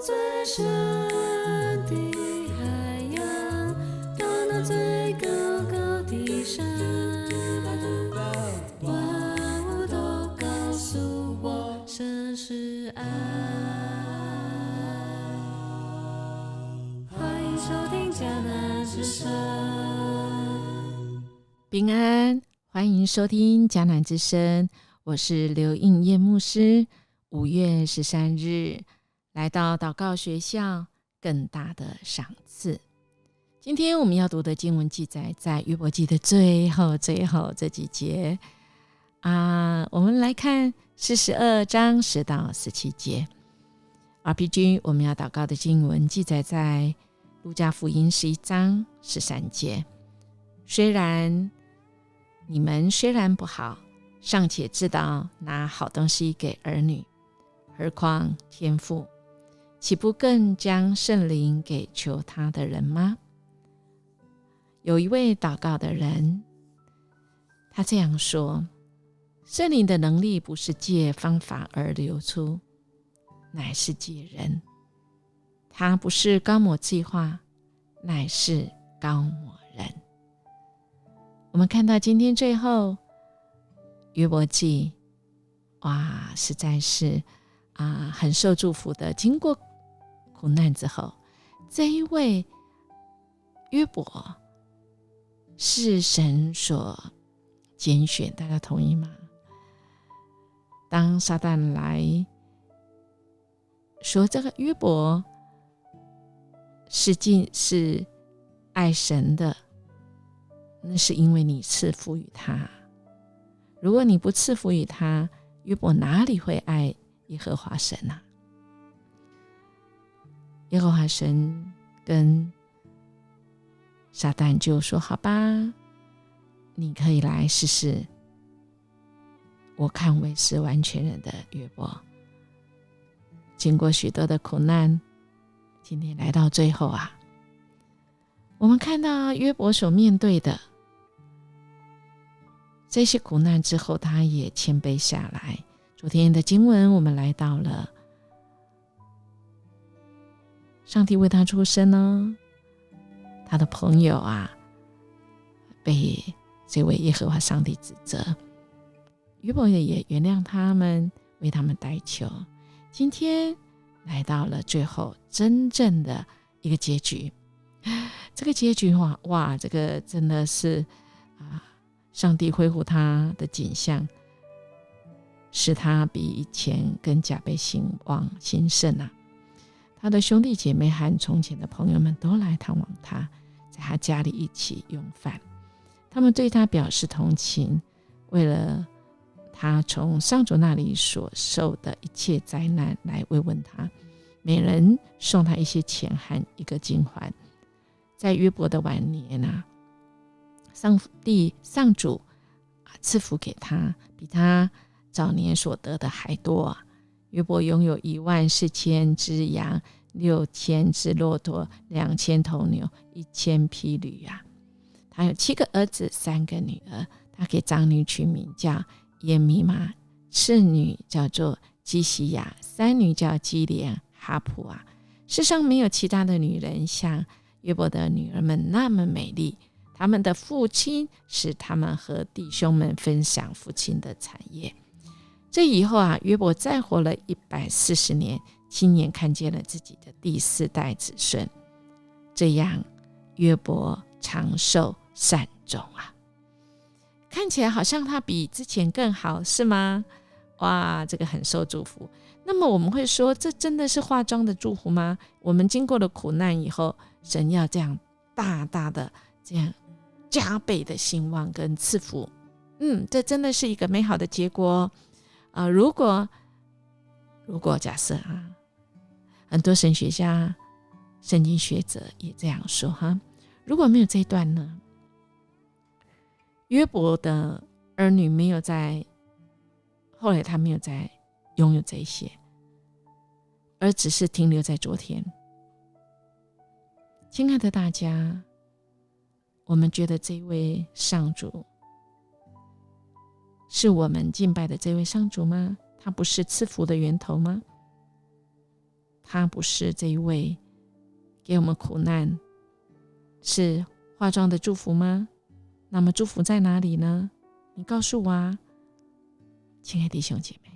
最深的海洋，到那最高高的山，万物都告诉我，神是爱。欢迎收听迦南之声。平安，欢迎收听迦南之声，我是刘应叶牧师。5月13日来到祷告学校，更大的赏赐。今天我们要读的经文记载在约伯记的最后这几节我们来看42章10到17节。RPG 我们要祷告的经文记载在路加福音11章13节。你们虽然不好，尚且知道拿好东西给儿女，何况天父岂不更将圣灵给求他的人吗？有一位祷告的人，他这样说：圣灵的能力不是借方法而流出，乃是借人。它不是高抹计划，乃是高抹人。我们看到今天最后约伯记，实在是很受祝福的。经过苦难之后，这一位约伯是神所拣选，大家同意吗？当撒旦来说这个约伯是爱神的，那是因为你赐福于他。如果你不赐福于他，约伯哪里会爱耶和华神啊？耶和华神跟撒旦就说：好吧，你可以来试试我看为是完全人的约伯。经过许多的苦难，今天来到最后我们看到约伯所面对的这些苦难之后，他也谦卑下来。昨天的经文我们来到了上帝为他出生呢，他的朋友被这位耶和华上帝指责，约伯也原谅他们，为他们代求。今天来到了最后真正的一个结局，这个结局这个真的是上帝恢复他的景象，使他比以前更加倍兴旺兴盛他的兄弟姐妹和从前的朋友们都来探望他，在他家里一起用饭。他们对他表示同情，为了他从上主那里所受的一切灾难来慰问他，每人送他一些钱和一个金环。在约伯的晚年上主赐福给他，比他早年所得的还多约伯拥有14000只羊，6000只骆驼，2000头牛，1000匹驴他有7个儿子，3个女儿。他给长女取名叫耶米玛，次女叫做基西亚，三女叫基连、哈普世上没有其他的女人像约伯的女儿们那么美丽。他们的父亲使他们和弟兄们分享父亲的产业。这以后约伯再活了140年，亲眼看见了自己的第4代子孙。这样约伯长寿善终看起来好像他比之前更好，是吗？这个很受祝福。那么我们会说，这真的是化妆的祝福吗？我们经过了苦难以后，神要这样大大的这样加倍的兴旺跟赐福，这真的是一个美好的结果如果假设很多神学家、圣经学者也这样说如果没有这一段呢，约伯的儿女没有后来他没有再拥有这些，而只是停留在昨天。亲爱的大家，我们觉得这位上主是我们敬拜的这位上主吗？他不是赐福的源头吗？他不是这一位给我们苦难，是化妆的祝福吗？那么祝福在哪里呢？你告诉我啊，亲爱的弟兄姐妹。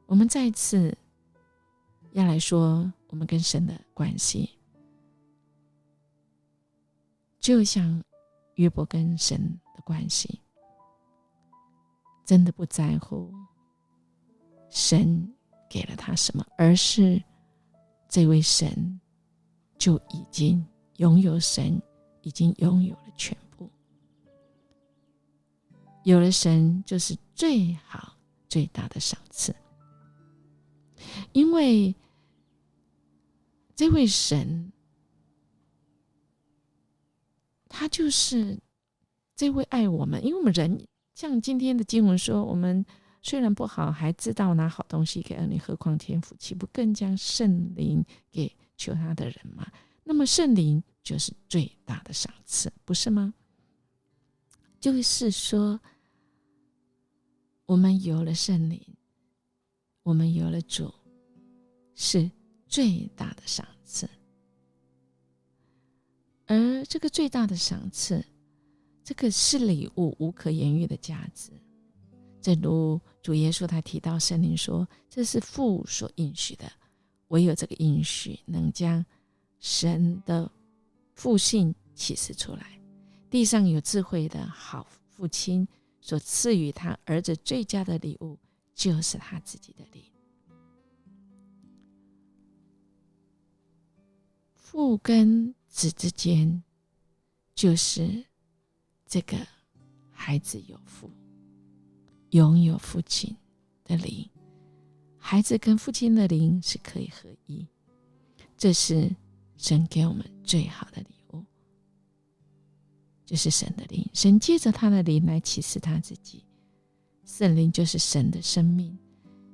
我们再一次要来说我们跟神的关系，就像约伯跟神的关系，真的不在乎神给了他什么，而是这位神就已经拥有，神已经拥有了全部。有了神就是最好最大的赏赐，因为这位神他就是这位爱我们，因为我们人像今天的经文说，我们虽然不好，还知道拿好东西给儿女，何况天父岂不更将圣灵给求他的人吗？那么圣灵就是最大的赏赐，不是吗？就是说我们有了圣灵，我们有了主，是最大的赏赐。而这个最大的赏赐，这个是礼物，无可言喻的价值。正如主耶稣他提到圣灵说，这是父所应许的，唯有这个应许能将神的父性启示出来。地上有智慧的好父亲所赐予他儿子最佳的礼物，就是他自己的灵。父跟子之间，就是这个孩子有父，拥有父亲的灵，孩子跟父亲的灵是可以合一，这是神给我们最好的礼物，就是神的灵。神借着他的灵来启示他自己，圣灵就是神的生命，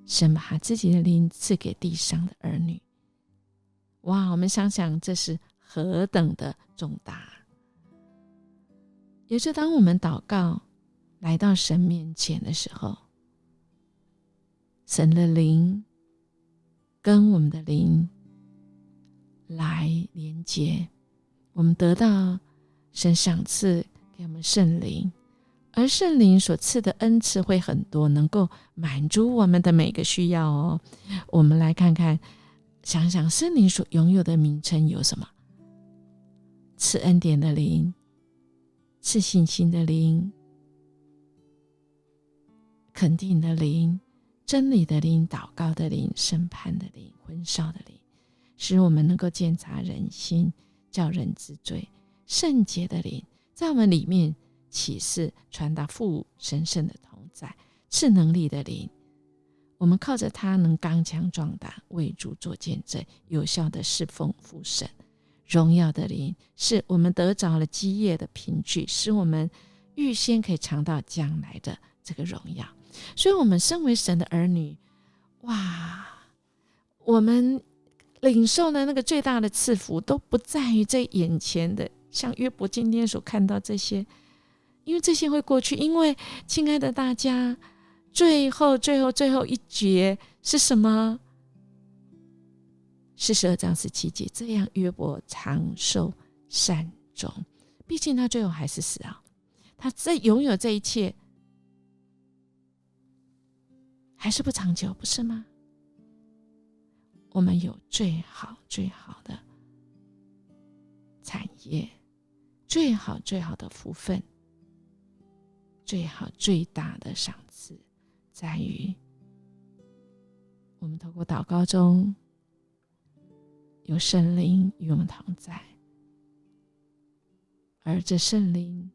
神把他自己的灵赐给地上的儿女。哇，我们想想这是何等的重大。也是当我们祷告来到神面前的时候，神的灵跟我们的灵来连接，我们得到神赏赐给我们圣灵，而圣灵所赐的恩赐会很多，能够满足我们的每个需要哦。我们来看看，想想圣灵所拥有的名称有什么？赐恩典的灵，赐信心的灵，肯定的灵，真理的灵，祷告的灵，审判的灵，婚烧的灵，使我们能够鉴察人心，叫人知罪。圣洁的灵在我们里面启示传达父神圣的同在。赐能力的灵，我们靠着它能刚强壮胆，为主做见证，有效的侍奉父神。荣耀的灵是我们得着了基业的凭据，使我们预先可以尝到将来的这个荣耀。所以我们身为神的儿女，哇，我们领受的那个最大的赐福都不在于这眼前的，像约伯今天所看到这些，因为这些会过去。因为亲爱的大家，最后一节是什么？42章17节，这样约伯长寿善终。毕竟他最后还是死啊，他拥有这一切还是不长久，不是吗？我们有最好的产业，最好的福分，最大的赏赐，在于我们透过祷告中有圣灵与我们同在，而这圣灵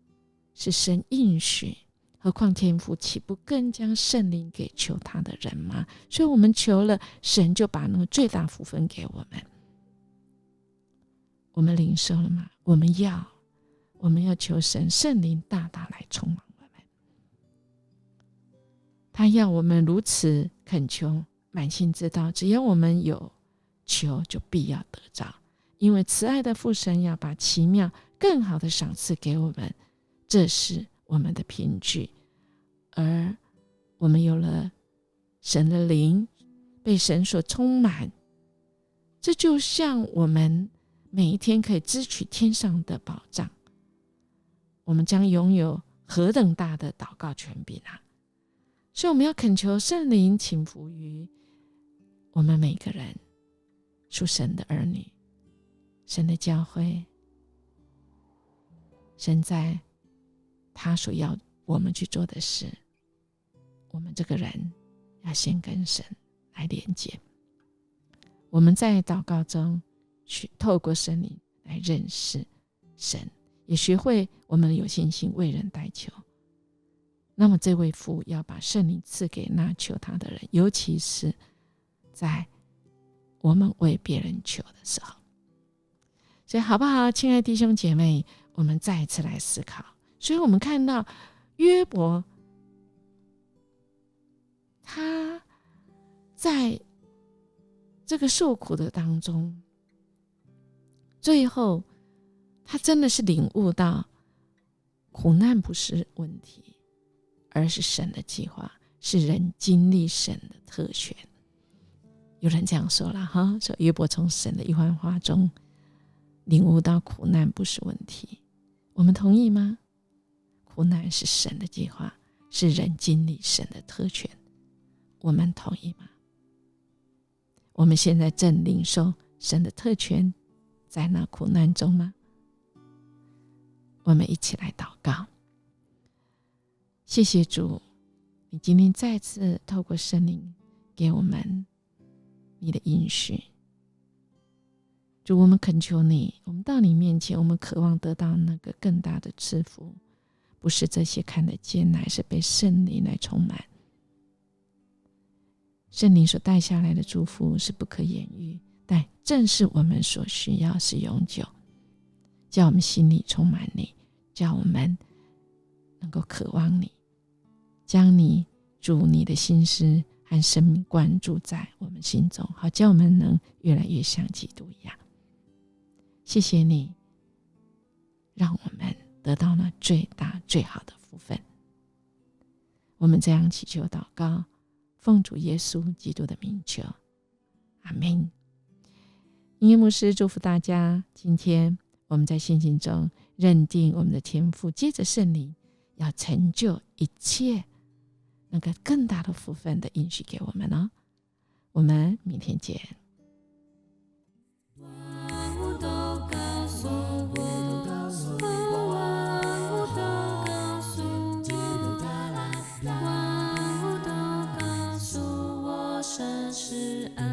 是神应许，何况天父岂不更将圣灵给求他的人吗？所以我们求了，神就把那个最大福分给我们。我们领受了吗？我们要求神圣灵大大来充满我们，他要我们如此恳求，满心知道，只要我们有求，就必要得着。因为慈爱的父神要把奇妙更好的赏赐给我们，这是我们的凭据。而我们有了神的灵被神所充满，这就像我们每一天可以支取天上的宝藏，我们将拥有何等大的祷告权柄啊！所以我们要恳求圣灵倾福于我们每个人，属神的儿女，神的教会。神在他所要我们去做的事，我们这个人要先跟神来连接。我们在祷告中去透过圣灵来认识神，也学会我们有信心为人代求。那么这位父要把圣灵赐给那求他的人，尤其是在我们为别人求的时候。所以好不好，亲爱的弟兄姐妹，我们再一次来思考。所以我们看到约伯，他在这个受苦的当中，最后他真的是领悟到苦难不是问题，而是神的计划，是人经历神的特权。有人这样说了哈，说约伯从神的一番话中领悟到苦难不是问题，我们同意吗？苦难是神的计划，是人经历神的特权，我们同意吗？我们现在正领受神的特权，在那苦难中吗？我们一起来祷告。谢谢主，你今天再次透过圣灵给我们你的应许。主，我们恳求你，我们到你面前，我们渴望得到那个更大的赐福，不是这些看得见，乃是被圣灵来充满。圣灵所带下来的祝福是不可言喻，但正是我们所需要，是永久。叫我们心里充满你，叫我们能够渴望你，将你主你的心思和生命灌注在我们心中，好叫我们能越来越像基督一样。谢谢你，让我们得到那最大最好的福分。我们这样祈求祷告，奉主耶稣基督的名求，阿们。音乐牧师祝福大家，今天我们在信心中认定我们的天父借着圣灵要成就一切那个更大的福分的应许给我们哦。我们明天见。万物都告诉我，万物都告诉我，万物都告诉我，神是爱。